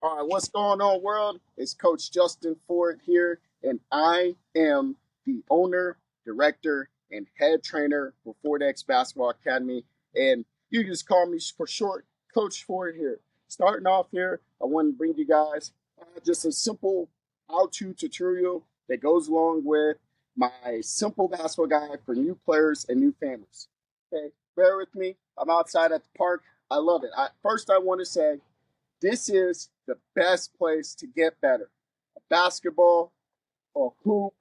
All right, what's going on, world? It's Coach Justin Ford here, and I am the owner, director, and head trainer for Ford X Basketball Academy. And you just call me for short, Coach Ford here. Starting off here, I want to bring you guys just a simple how-to tutorial that goes along with my simple basketball guide for new players and new families. Okay, bear with me. I'm outside at the park. I love it. First, I want to say this is the best place to get better. A basketball or hoop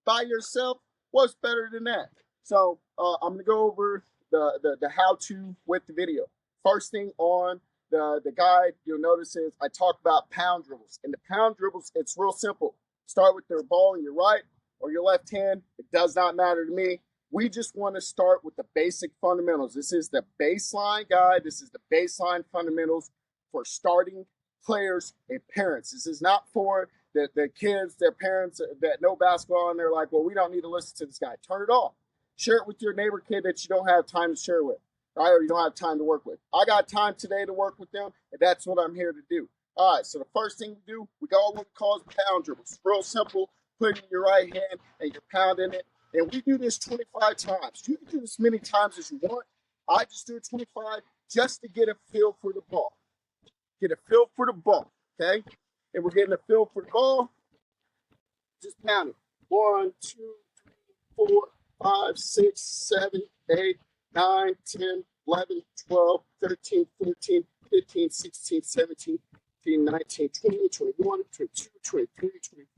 by yourself, what's better than that? So I'm going to go over the how-to with the video. First thing on the guide, you'll notice is I talk about pound dribbles. And the pound dribbles, it's real simple. Start with the ball in your right or your left hand. It does not matter to me. We just want to start with the basic fundamentals. This is the baseline guide. This is the baseline fundamentals for starting players and parents. This is not for the kids, their parents that know basketball, and they're like, well, we don't need to listen to this guy. Turn it off. Share it with your neighbor kid that you don't have time to share with, right? Or you don't have time to work with. I got time today to work with them, and that's what I'm here to do. All right, so the first thing we do, we got what we call pound dribbles. Real simple. Put it in your right hand, and you're pounding it. And we do this 25 times. You can do this many times as you want. I just do it 25 just to get a feel for the ball. Get a feel for the ball, okay? And we're getting a feel for the ball. Just pound it. 1, 2, 3, 4, 5, 6, 7, 8, 9, 10, 11, 12, 13, 14, 15, 16, 17, 18, 19, 20, 21, 22, 23,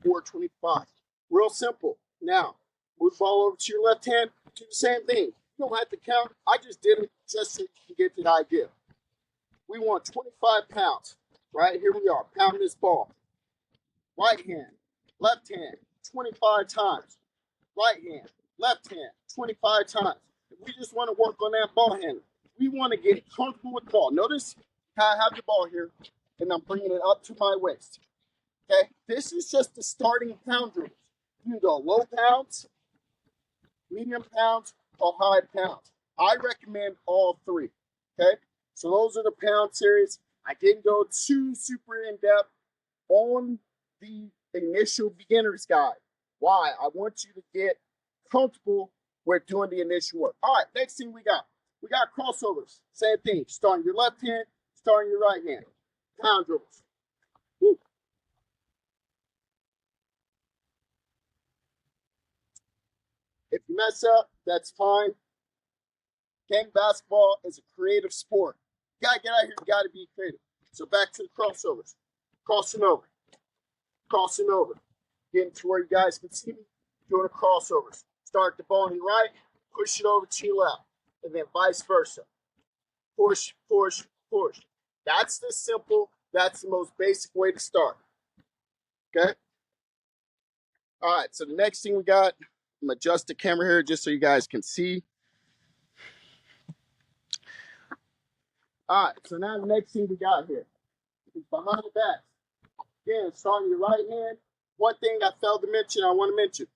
24, 25. Real simple. Now, move the ball over to your left hand. Do the same thing. You don't have to count. I just did it just so you can get the idea. We want 25 pounds. Right, here we are, pounding this ball. Right hand, left hand, 25 times. Right hand, left hand, 25 times. We just want to work on that ball handle. We want to get comfortable with the ball. Notice how I have the ball here, and I'm bringing it up to my waist. Okay, this is just the starting pound drills. You can go low pounds, medium pounds, or high pounds. I recommend all three. Okay, so those are the pound series. I didn't go too super in-depth on the initial beginner's guide. Why? I want you to get comfortable with doing the initial work. All right, next thing we got crossovers. Same thing. Starting your left hand, starting your right hand. Pound dribbles. Woo. If you mess up, that's fine. Gang basketball is a creative sport. You gotta get out here, you gotta be creative. So back to the crossovers. Crossing over. Crossing over. Getting to where you guys can see me doing the crossovers. Start the ball on your right, push it over to your left, and then vice versa. Push, push, push. That's the simple, that's the most basic way to start. Okay? All right, so the next thing we got, I'm gonna adjust the camera here just so you guys can see. All right, so now the next thing we got here is behind the back. Again, starting your right hand. One thing I failed to mention, I want to mention,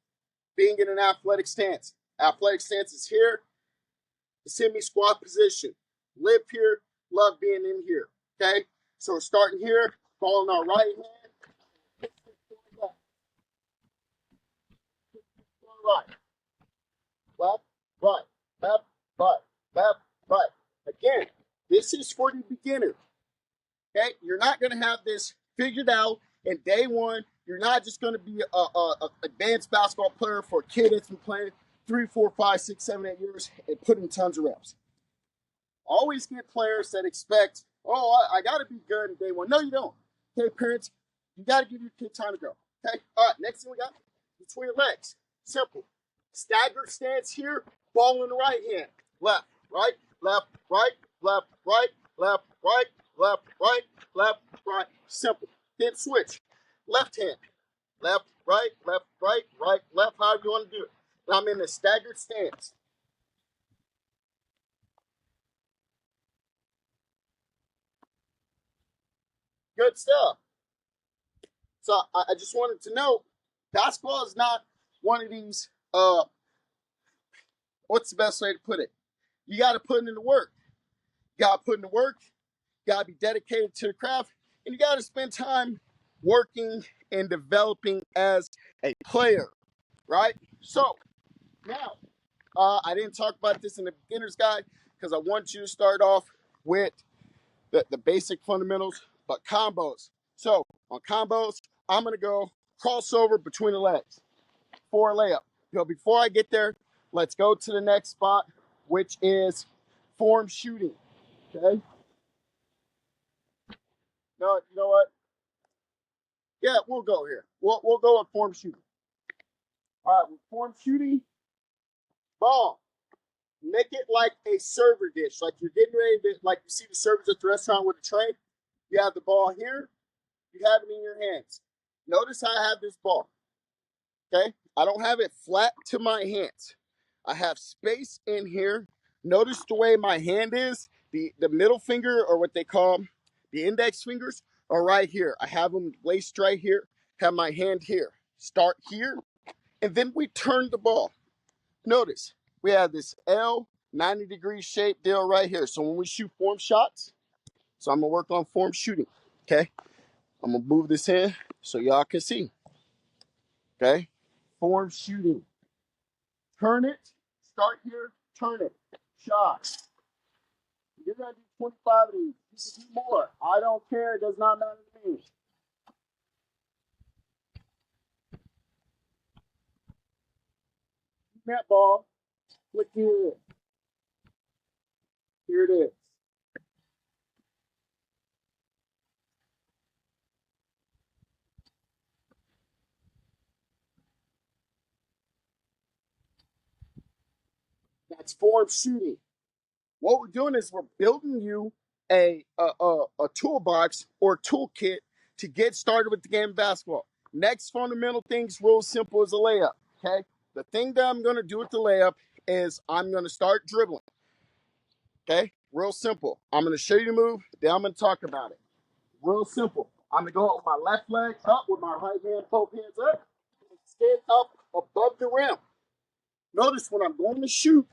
being in an athletic stance. Athletic stance is here, the semi-squat position. Live here, love being in here, okay? So we're starting here, ball in our right hand. Right. Left, right, left, right, left, right. Again, this is for the beginner. Okay, you're not going to have this figured out in day one. You're not just going to be a advanced basketball player for a kid that's been playing 3, 4, 5, 6, 7, 8 years and putting tons of reps. Always get players that expect, oh, I got to be good in day one. No, you don't. Okay, parents, you got to give your kid time to grow. Okay, all right, next thing we got, between your legs. Simple. Stagger stance here, ball in the right hand. Left, right, left, right, left, right, left, right, left, right, left, right. Simple. Then switch. Left hand. Left, right, left, right, right, left, however you want to do it. And I'm in the staggered stance. Good stuff. So I just wanted to know, basketball is not one of these, what's the best way to put it? You got to put in the work. You got to put in the work. You got to be dedicated to the craft. And you got to spend time working and developing as a player, right? So now, I didn't talk about this in the beginner's guide because I want you to start off with the basic fundamentals, but combos. So on combos, I'm going to go crossover between the legs for a layup. Before I get there, let's go to the next spot, which is form shooting. Okay. No, you know what? Yeah, we'll go here. We'll go with form shooting. All right, with form shooting, ball. Make it like a server dish, like you're getting ready to, like you see the servers at the restaurant with a tray. You have the ball here. You have it in your hands. Notice how I have this ball. Okay, I don't have it flat to my hands. I have space in here. Notice the way my hand is. The middle finger, or what they call the index fingers, are right here. I have them laced right here. Have my hand here. Start here, and then we turn the ball. Notice we have this L 90-degree shape deal right here. So when we shoot form shots, so I'm gonna work on form shooting. Okay, I'm gonna move this in so y'all can see. Okay, form shooting. Turn it, start here, turn it. Shot. You're gonna do 25 of these. You can do more. I don't care, it does not matter to me. Net ball, flick here. Here it is. That's form shooting. What we're doing is we're building you a toolbox or toolkit to get started with the game of basketball. Next fundamental thing's real simple as a layup. Okay, the thing that I'm going to do with the layup is I'm going to start dribbling. Okay, real simple. I'm going to show you the move, then I'm going to talk about it. Real simple. I'm going to go up with my left leg up with my right hand, both hands up, and stand up above the rim. Notice when I'm going to shoot,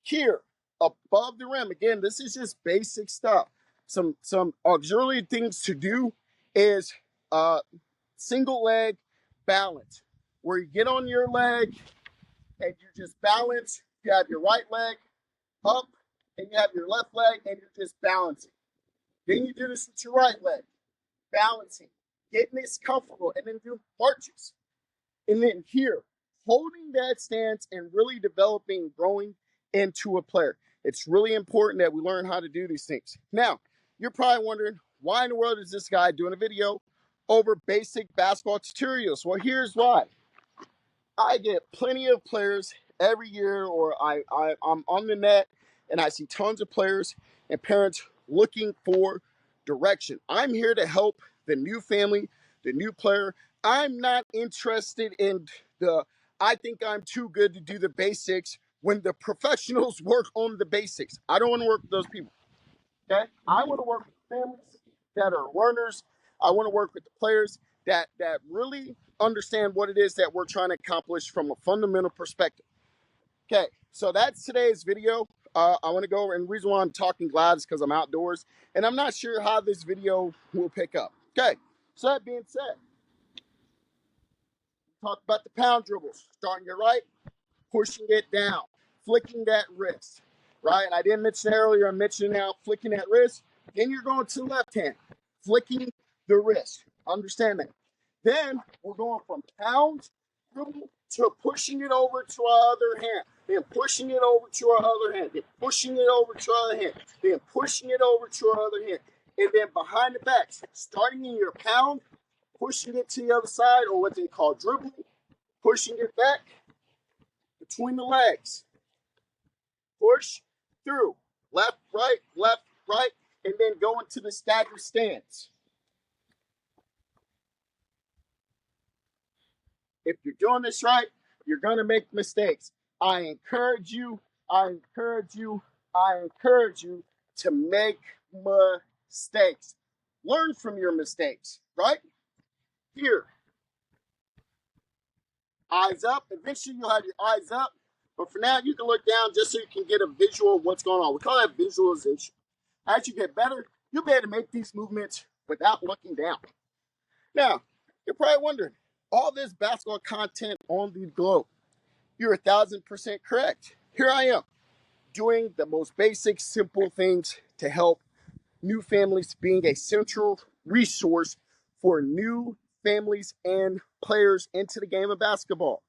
here above the rim. Again, this is just basic stuff. Some auxiliary things to do is single leg balance, where you get on your leg and you just balance. You have your right leg up and you have your left leg and you're just balancing. Then you do this with your right leg, balancing, getting this comfortable, and then do marches. And then here, holding that stance and really developing, growing into a player. It's really important that we learn how to do these things. Now, you're probably wondering, why in the world is this guy doing a video over basic basketball tutorials? Well, here's why. I get plenty of players every year, or I'm on the net and I see tons of players and parents looking for direction. I'm here to help the new family, the new player. I'm not interested in I think I'm too good to do the basics when the professionals work on the basics. I don't want to work with those people. Okay? I want to work with families that are learners. I want to work with the players that really understand what it is that we're trying to accomplish from a fundamental perspective. Okay, so that's today's video. I want to go over, and the reason why I'm talking loud is because I'm outdoors, and I'm not sure how this video will pick up. Okay, so that being said, talk about the pound dribbles. Starting your right, pushing it down, flicking that wrist, right? And I didn't mention earlier, I'm mentioning now, flicking that wrist. Then you're going to the left hand, flicking the wrist. Understand that. Then we're going from pound dribble to pushing it over to our other hand, then pushing it over to our other hand, then pushing it over to our other hand, then pushing it over to our other hand. And then behind the back, starting in your pound, pushing it to the other side, or what they call dribbling, pushing it back between the legs. Push through. Left, right, and then go into the stagger stance. If you're doing this right, you're going to make mistakes. I encourage you to make mistakes. Learn from your mistakes, right? Here. Eyes up. Eventually you'll have your eyes up. But for now, you can look down just so you can get a visual of what's going on. We call that visualization. As you get better, you'll be able to make these movements without looking down. Now, you're probably wondering, all this basketball content on the globe. You're 1,000% correct. Here I am, doing the most basic, simple things to help new families, being a central resource for new families and players into the game of basketball.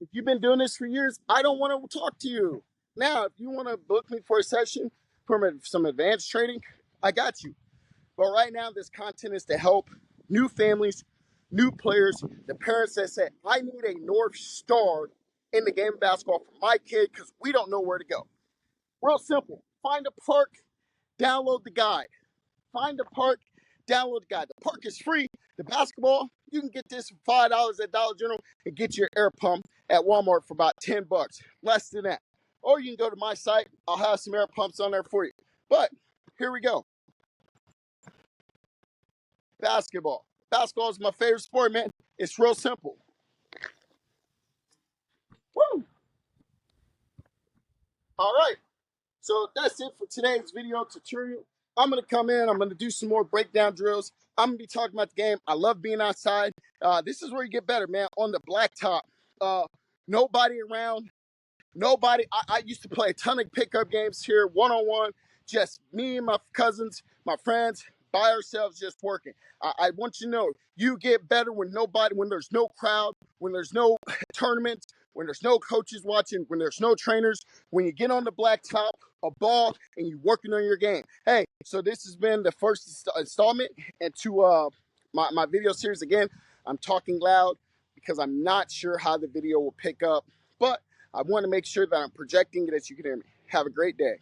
If you've been doing this for years, I don't want to talk to you. Now, if you want to book me for a session for some advanced training, I got you. But right now, this content is to help new families, new players, the parents that say, I need a North Star in the game of basketball for my kid because we don't know where to go. Real simple. Find a park, download the guide. Find a park, download the guide. The park is free. The basketball, you can get this for $5 at Dollar General and get your air pump at Walmart for about $10, less than that. Or you can go to my site. I'll have some air pumps on there for you. But here we go. Basketball. Basketball is my favorite sport, man. It's real simple. Woo! All right. So that's it for today's video tutorial. I'm going to come in. I'm going to do some more breakdown drills. I'm going to be talking about the game. I love being outside. This is where you get better, man, on the blacktop. Nobody around. Nobody. I used to play a ton of pickup games here, one-on-one, just me and my cousins, my friends, by ourselves, just working. I want you to know, you get better when there's no crowd, when there's no tournaments, when there's no coaches watching, when there's no trainers, when you get on the blacktop, a ball, and you're working on your game. Hey, so this has been the first installment into my video series. Again, I'm talking loud because I'm not sure how the video will pick up, but I want to make sure that I'm projecting it as you can hear me. Have a great day.